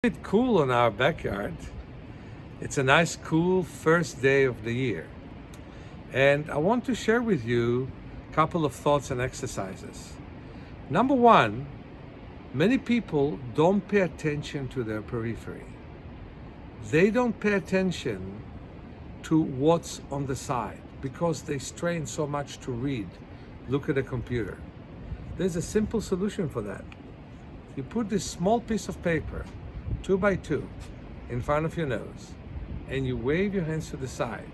Bit cool in our backyard. It's a nice cool first day of the year. And I want to share with you a couple of thoughts and exercises. Number one, many people don't pay attention to their periphery. They don't pay attention to what's on the side because they strain so much to read, look at a computer. There's a simple solution for that. You put this small piece of paper 2 by 2 in front of your nose, and you wave your hands to the side,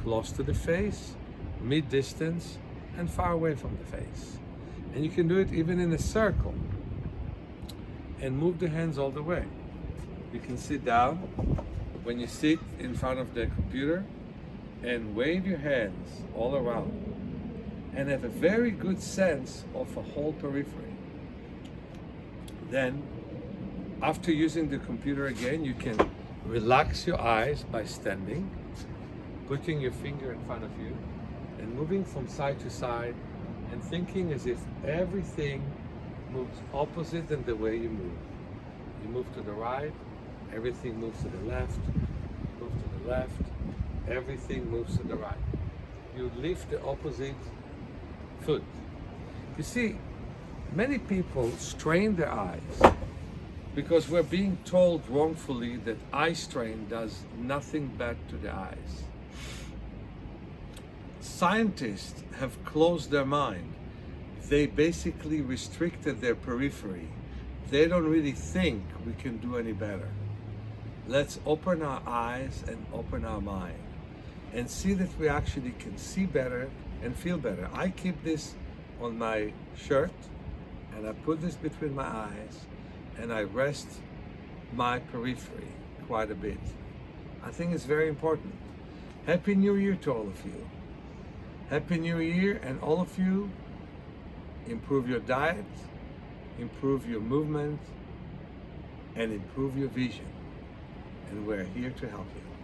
close to the face, mid-distance, and far away from the face. And you can do it even in a circle, and move the hands all the way. You can sit down when you sit in front of the computer and wave your hands all around, and have a very good sense of a whole periphery. Then, after using the computer again, you can relax your eyes by standing, putting your finger in front of you, and moving from side to side, and thinking as if everything moves opposite than the way you move. You move to the right, everything moves to the left, move to the left, everything moves to the right. You lift the opposite foot. You see, many people strain their eyes because we're being told wrongfully that eye strain does nothing bad to the eyes. Scientists have closed their mind. They basically restricted their periphery. They don't really think we can do any better. Let's open our eyes and open our mind and see that we actually can see better and feel better. I keep this on my shirt and I put this between my eyes and I rest my periphery quite a bit. I think it's very important. Happy New Year to all of you. Happy New Year, and all of you improve your diet, improve your movement, and improve your vision. And we're here to help you.